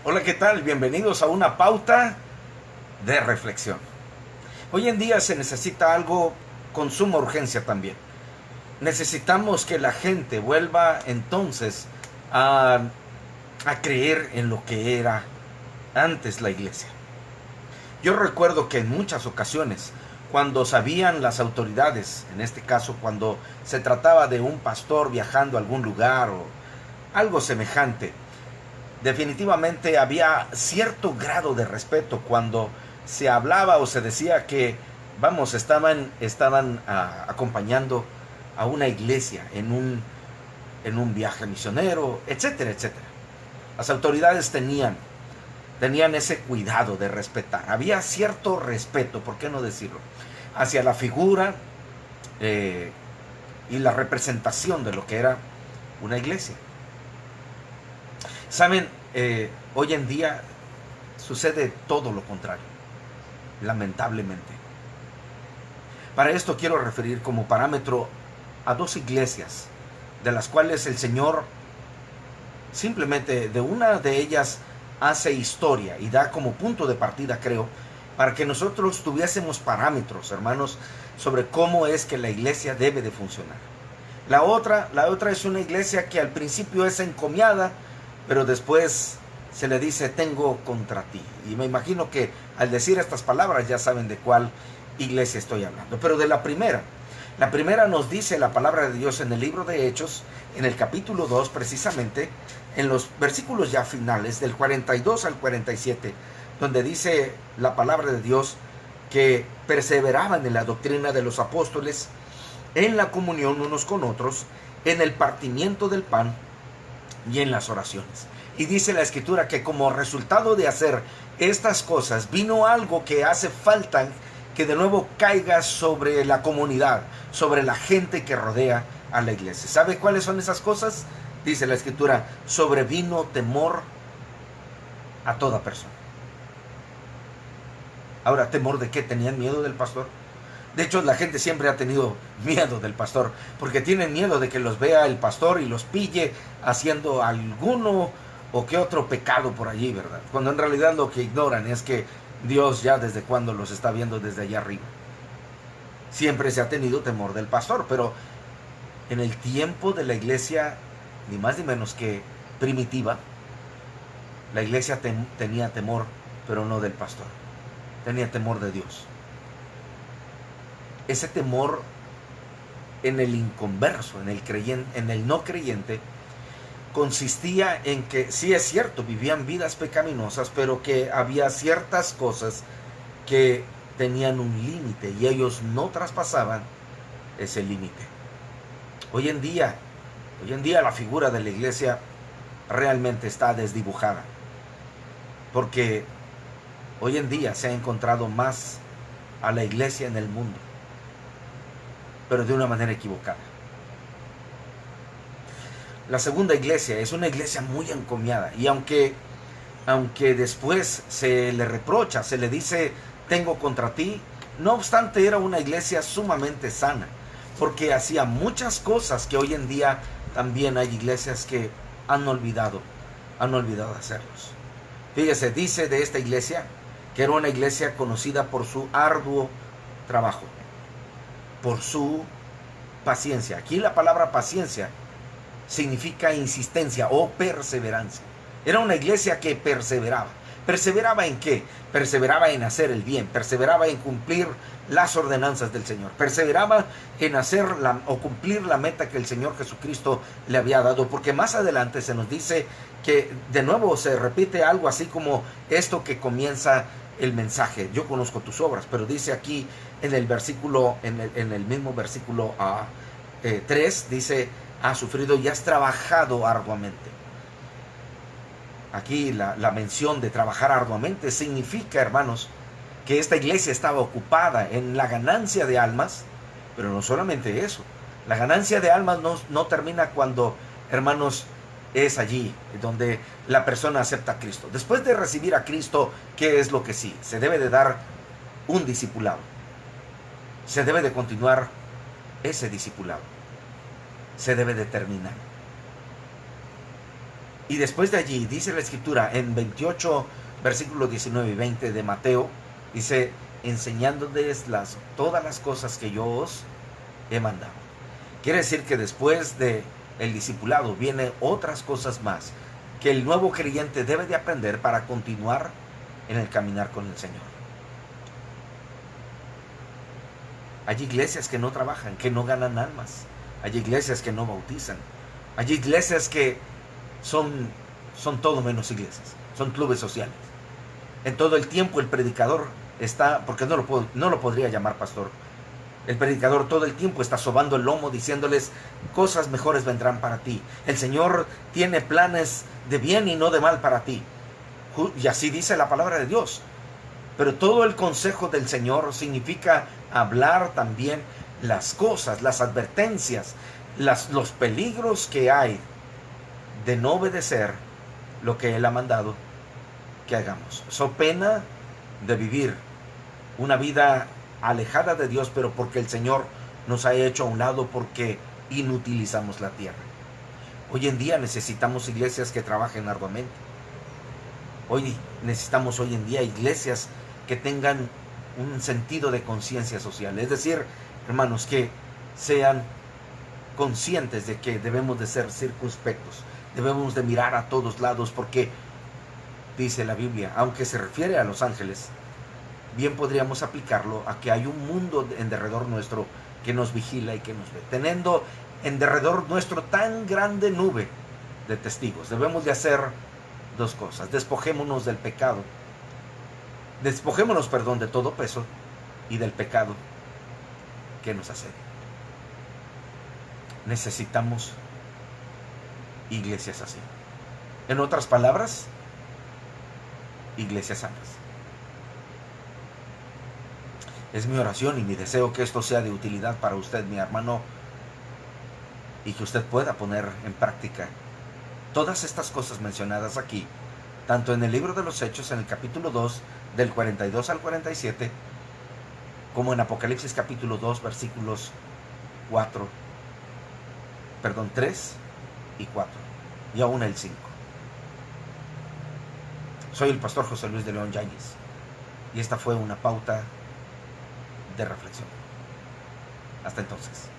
Hola, ¿qué tal? Bienvenidos a una pauta de reflexión. Hoy en día se necesita algo con suma urgencia también. Necesitamos que la gente vuelva entonces a, creer en lo que era antes la iglesia. Yo recuerdo que en muchas ocasiones, cuando sabían las autoridades, en este caso cuando se trataba de un pastor viajando a algún lugar o algo semejante, definitivamente había cierto grado de respeto cuando se hablaba o se decía que, vamos, estaban acompañando a una iglesia en un viaje misionero, etcétera, etcétera. Las autoridades tenían ese cuidado de respetar. Había cierto respeto, ¿por qué no decirlo?, hacia la figura y la representación de lo que era una iglesia. Saben, hoy en día sucede todo lo contrario, lamentablemente. Para esto quiero referir como parámetro a dos iglesias, de las cuales el Señor simplemente de una de ellas hace historia y da como punto de partida, creo, para que nosotros tuviésemos parámetros, hermanos, sobre cómo es que la iglesia debe de funcionar. La otra es una iglesia que al principio es encomiada, pero después se le dice: tengo contra ti. Y me imagino que al decir estas palabras ya saben de cuál iglesia estoy hablando. Pero de la primera nos dice la palabra de Dios en el libro de Hechos, en el capítulo 2 precisamente, en los versículos ya finales, del 42 al 47, donde dice la palabra de Dios que perseveraban en la doctrina de los apóstoles, en la comunión unos con otros, en el partimiento del pan y en las oraciones. Y dice la Escritura que como resultado de hacer estas cosas vino algo que hace falta que de nuevo caiga sobre la comunidad, sobre la gente que rodea a la iglesia. ¿Sabe cuáles son esas cosas? Dice la Escritura: sobrevino temor a toda persona. Ahora, ¿temor de qué? ¿Tenían miedo del pastor? De hecho, la gente siempre ha tenido miedo del pastor, porque tienen miedo de que los vea el pastor y los pille haciendo alguno o que otro pecado por allí, ¿verdad? Cuando en realidad lo que ignoran es que Dios ya desde cuando los está viendo desde allá arriba. Siempre se ha tenido temor del pastor, pero en el tiempo de la iglesia, ni más ni menos que primitiva, la iglesia tenía temor, pero no del pastor. Tenía temor de Dios. Ese temor en el inconverso, en el no creyente, consistía en que, sí es cierto, vivían vidas pecaminosas, pero que había ciertas cosas que tenían un límite y ellos no traspasaban ese límite. Hoy en día la figura de la iglesia realmente está desdibujada, porque hoy en día se ha encontrado más a la iglesia en el mundo, pero de una manera equivocada. La segunda iglesia es una iglesia muy encomiada, y aunque después se le reprocha, se le dice: tengo contra ti, no obstante era una iglesia sumamente sana, porque hacía muchas cosas que hoy en día también hay iglesias que han olvidado hacerlos. Fíjese, dice de esta iglesia que era una iglesia conocida por su arduo trabajo, por su paciencia. Aquí la palabra paciencia significa insistencia o perseverancia. Era una iglesia que perseveraba. ¿Perseveraba en qué? Perseveraba en hacer el bien, perseveraba en cumplir las ordenanzas del Señor, perseveraba en hacer o cumplir la meta que el Señor Jesucristo le había dado, porque más adelante se nos dice que de nuevo se repite algo así como esto que comienza el mensaje: yo conozco tus obras, pero dice aquí en el versículo, en el mismo versículo 3, dice: has sufrido y has trabajado arduamente. Aquí la mención de trabajar arduamente significa, hermanos, que esta iglesia estaba ocupada en la ganancia de almas, pero no solamente eso. La ganancia de almas no termina cuando, hermanos, es allí donde la persona acepta a Cristo. Después de recibir a Cristo, ¿qué es lo que sí? Se debe de dar un discipulado. Se debe de continuar ese discipulado. Se debe de terminar. Y después de allí, dice la Escritura en 28, versículos 19 y 20 de Mateo, dice, enseñándoles todas las cosas que yo os he mandado. Quiere decir que después de el discipulado vienen otras cosas más que el nuevo creyente debe de aprender para continuar en el caminar con el Señor. Hay iglesias que no trabajan, que no ganan almas. Hay iglesias que no bautizan. Hay iglesias que son todo menos iglesias. Son clubes sociales. En todo el tiempo el predicador está, porque no lo podría llamar pastor. El predicador todo el tiempo está sobando el lomo diciéndoles cosas mejores vendrán para ti. El Señor tiene planes de bien y no de mal para ti. Y así dice la palabra de Dios. Pero todo el consejo del Señor significa hablar también las cosas, las advertencias, los peligros que hay de no obedecer lo que Él ha mandado que hagamos. So pena de vivir una vida alejada de Dios, pero porque el Señor nos ha hecho a un lado, porque inutilizamos la tierra. Hoy en día necesitamos iglesias que trabajen arduamente. Necesitamos hoy en día iglesias que tengan un sentido de conciencia social. Es decir, hermanos, que sean conscientes de que debemos de ser circunspectos. Debemos de mirar a todos lados, porque dice la Biblia, aunque se refiere a los ángeles, bien podríamos aplicarlo a que hay un mundo en derredor nuestro que nos vigila y que nos ve. Teniendo en derredor nuestro tan grande nube de testigos, debemos de hacer dos cosas. Despojémonos del pecado. Despojémonos, de todo peso y del pecado que nos asedia. Necesitamos iglesias así. En otras palabras, iglesias sanas. Es mi oración y mi deseo que esto sea de utilidad para usted, mi hermano, y que usted pueda poner en práctica todas estas cosas mencionadas aquí, tanto en el libro de los Hechos, en el capítulo 2, del 42 al 47, como en Apocalipsis capítulo 2, versículos 3 y 4, y aún el 5. Soy el pastor José Luis de León Yáñez, y esta fue una pauta de reflexión. Hasta entonces.